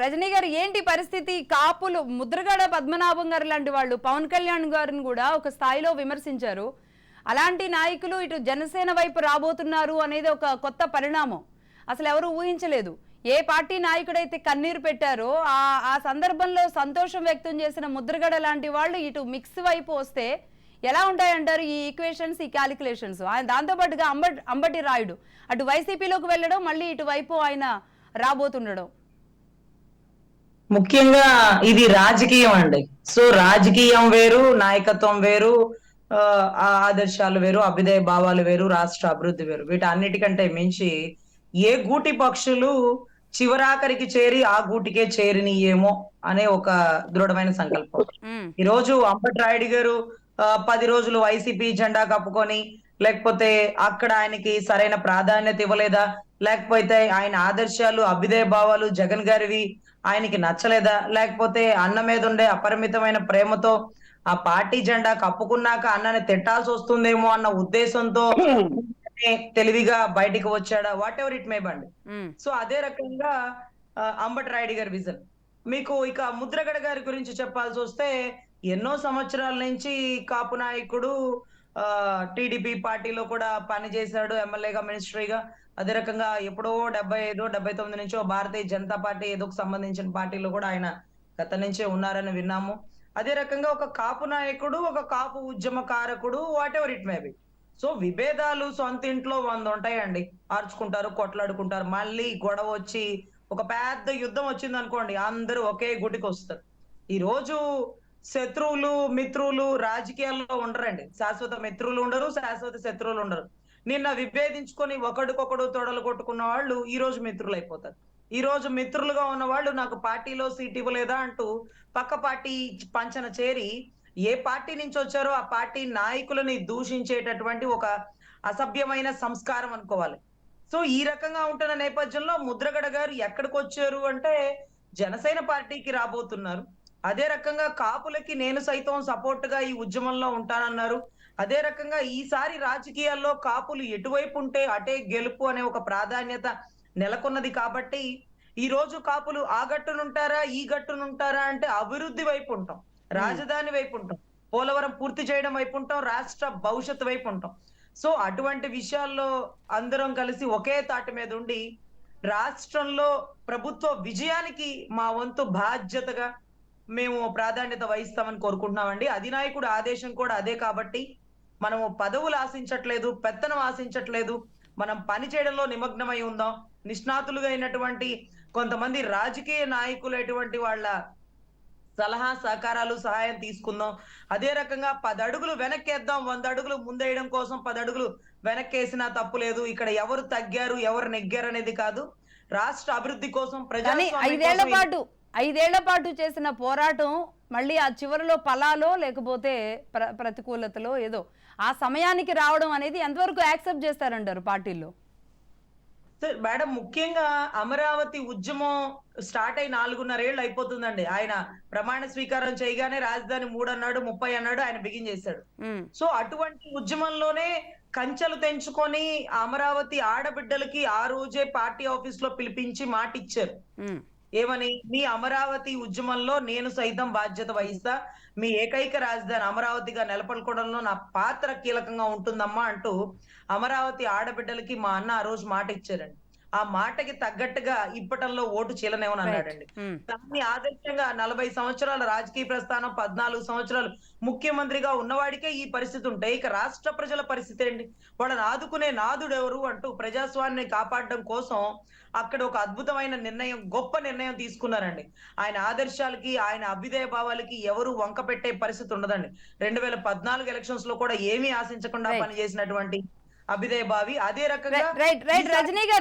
రజనీ గారు ఏంటి పరిస్థితి? కాపులు ముద్రగడ పద్మనాభం గారు లాంటి వాళ్ళు పవన్ కళ్యాణ్ గారిని కూడా ఒక స్థాయిలో విమర్శించారు. అలాంటి నాయకులు ఇటు జనసేన వైపు రాబోతున్నారు అనేది ఒక కొత్త పరిణామం. అసలు ఎవరు ఊహించలేదు. ఏ పార్టీ నాయకుడైతే కన్నీరు పెట్టారో ఆ సందర్భంలో సంతోషం వ్యక్తం చేసిన ముద్రగడ లాంటి వాళ్ళు ఇటు మిక్స్ వైపు వస్తే ఎలా ఉంటాయంటారు ఈ ఈక్వేషన్స్, ఈ క్యాలిక్యులేషన్స్? ఆయన దాంతోపాటుగా అంబటి రాయుడు అటు వైసీపీలోకి వెళ్ళడం, మళ్ళీ ఇటువైపు ఆయన రాబోతుండడం. ముఖ్యంగా ఇది రాజకీయం అండి. సో రాజకీయం వేరు, నాయకత్వం వేరు, ఆదర్శాలు వేరు, అభ్యుదయ భావాలు వేరు, రాష్ట్ర అభివృద్ధి వేరు. వీటన్నిటికంటే మించి ఏ గూటి పక్షులు చివరాఖరికి చేరి ఆ గూటికే చేరినయేమో అనే ఒక దృఢమైన సంకల్పం. ఈ రోజు అంబటి రాయుడు గారు 10 రోజులు వైసీపీ జెండా కప్పుకొని, లేకపోతే అక్కడ ఆయనకి సరైన ప్రాధాన్యత ఇవ్వలేదా, లేకపోతే ఆయన ఆదర్శాలు, అభ్యుదయ భావాలు జగన్ గారివి ఆయనకి నచ్చలేదా, లేకపోతే అన్న మీద ఉండే అపరిమితమైన ప్రేమతో ఆ పార్టీ జెండా కప్పుకున్నాక అన్నని తిట్టాల్సి వస్తుందేమో అన్న ఉద్దేశంతో తెలివిగా బయటికి వచ్చాడా, వాట్ ఎవర్ ఇట్ మే బండి. సో అదే రకంగా అంబటి రాయుడు గారి విజన్. మీకు ఇక ముద్రగడ గారి గురించి చెప్పాల్సి వస్తే ఎన్నో సంవత్సరాల నుంచి కాపు నాయకుడు, టీడీపీ పార్టీలో కూడా పనిచేశాడు, ఎమ్మెల్యేగా, మినిస్ట్రీగా. అదే రకంగా ఎప్పుడో 75, 79 నుంచో భారతీయ జనతా పార్టీ ఏదో సంబంధించిన పార్టీలో కూడా ఆయన గత నుంచే ఉన్నారని విన్నాము. అదే రకంగా ఒక కాపు నాయకుడు, ఒక కాపు ఉద్యమకారకుడు, whatever it may be. So విభేదాలు సొంత ఇంట్లో 100 ఉంటాయండి. ఆర్చుకుంటారు, కొట్లాడుకుంటారు, మళ్ళీ గొడవ వచ్చి ఒక పెద్ద యుద్ధం వచ్చింది అనుకోండి, అందరూ ఒకే గుటికి వస్తారు. ఈ రోజు శత్రువులు, మిత్రులు రాజకీయాల్లో ఉండరండి. శాశ్వత మిత్రులు ఉండరు, శాశ్వత శత్రువులు ఉండరు. నిన్న విభేదించుకొని ఒకడికొకడు తొడలు కొట్టుకున్న వాళ్ళు ఈ రోజు మిత్రులు అయిపోతారు. ఈ రోజు మిత్రులుగా ఉన్న వాళ్ళు నాకు పార్టీలో సీట్ ఇవ్వలేదా అంటూ పక్క పార్టీ పంచన చేరి ఏ పార్టీ నుంచి వచ్చారో ఆ పార్టీ నాయకులని దూషించేటటువంటి ఒక అసభ్యమైన సంస్కారం అనుకోవాలి. సో ఈ రకంగా ఉంటున్న నేపథ్యంలో ముద్రగడ గారు ఎక్కడికి వచ్చారు అంటే జనసేన పార్టీకి రాబోతున్నారు. అదే రకంగా కాపులకి నేను సైతం సపోర్ట్ గా ఈ ఉద్యమంలో ఉంటానన్నారు. అదే రకంగా ఈసారి రాజకీయాల్లో కాపులు ఎటువైపు ఉంటే అటే గెలుపు అనే ఒక ప్రాధాన్యత నెలకొన్నది కాబట్టి ఈ రోజు కాపులు ఆ గట్టునుంటారా, ఈ గట్టునుంటారా అంటే అభివృద్ధి వైపు ఉంటాం, రాజధాని వైపు ఉంటాం, పోలవరం పూర్తి చేయడం వైపు ఉంటాం, రాష్ట్ర భవిష్యత్తు వైపు ఉంటాం. సో అటువంటి విషయాల్లో అందరం కలిసి ఒకే తాటి మీద ఉండి రాష్ట్రంలో ప్రభుత్వ విజయానికి మా వంతు బాధ్యతగా మేము ప్రాధాన్యత వహిస్తామని కోరుకుంటున్నామండి. అధినాయకుడు ఆదేశం కూడా అదే కాబట్టి మనము పదవులు ఆశించట్లేదు, పెత్తనం ఆశించట్లేదు. మనం పని చేయడంలో నిమగ్నమై ఉందాం. నిష్ణాతులుగా అయినటువంటి కొంతమంది రాజకీయ నాయకులైనటువంటి వాళ్ళ సలహా సహకారాలు, సహాయం తీసుకుందాం. అదే రకంగా 10 అడుగులు వెనక్కేద్దాం, 100 అడుగులు ముందేయడం కోసం 10 అడుగులు వెనక్కేసినా తప్పు లేదు. ఇక్కడ ఎవరు తగ్గారు, ఎవరు నెగ్గారు అనేది కాదు. రాష్ట్ర అభివృద్ధి కోసం, ఐదేళ్ల పాటు చేసిన పోరాటం మళ్ళీ ఆ చివరిలో ఫలాలో లేకపోతే ప్రతికూలతలో ఏదో ఆ సమయానికి రావడం అనేది ఎంతవరకు యాక్సెప్ట్ చేస్తారంటారు పార్టీల్లో? మేడం, ముఖ్యంగా అమరావతి ఉద్యమం స్టార్ట్ అయి 4.5 ఏళ్ళు అయిపోతుందండి. ఆయన ప్రమాణ స్వీకారం చేయగానే రాజధాని 3 అన్నాడు, 30 అన్నాడు, ఆయన బిగిన్ చేశాడు. సో అటువంటి ఉద్యమంలోనే కంచెలు తెంచుకొని అమరావతి ఆడబిడ్డలకి ఆ రోజే పార్టీ ఆఫీస్ లో పిలిపించి మాట ఇచ్చారు. ఏమని? మీ అమరావతి ఉద్యమంలో నేను సైతం బాధ్యత వహిస్తా, మీ ఏకైక రాజధాని అమరావతిగా నెలకొల్పడంలో నా పాత్ర కీలకంగా ఉంటుందమ్మా అంటూ అమరావతి ఆడబిడ్డలకి మా అన్న ఆ రోజు మాట ఇచ్చారండి. ఆ మాటకి తగ్గట్టుగా ఇప్పటంలో ఓటు చీలనేమని అన్నాడండి. దాన్ని ఆదర్శంగా 40 సంవత్సరాల రాజకీయ ప్రస్థానం, 14 సంవత్సరాలు ముఖ్యమంత్రిగా ఉన్నవాడికే ఈ పరిస్థితి ఉంటే ఇక రాష్ట్ర ప్రజల పరిస్థితి ఏంటి? వాళ్ళని ఆదుకునే నాదుడు ఎవరు అంటూ ప్రజాస్వామ్యాన్ని కాపాడడం కోసం అక్కడ ఒక అద్భుతమైన నిర్ణయం, గొప్ప నిర్ణయం తీసుకున్నారండి. ఆయన ఆదర్శాలకి, ఆయన అభ్యుదయ భావాలకి ఎవరు వంక పెట్టే పరిస్థితి ఉండదండి. 2014 ఎలక్షన్స్ లో కూడా ఏమీ ఆశించకుండా పనిచేసినటువంటి అభ్యుదయ భావి. అదే రకంగా రజనీ గారు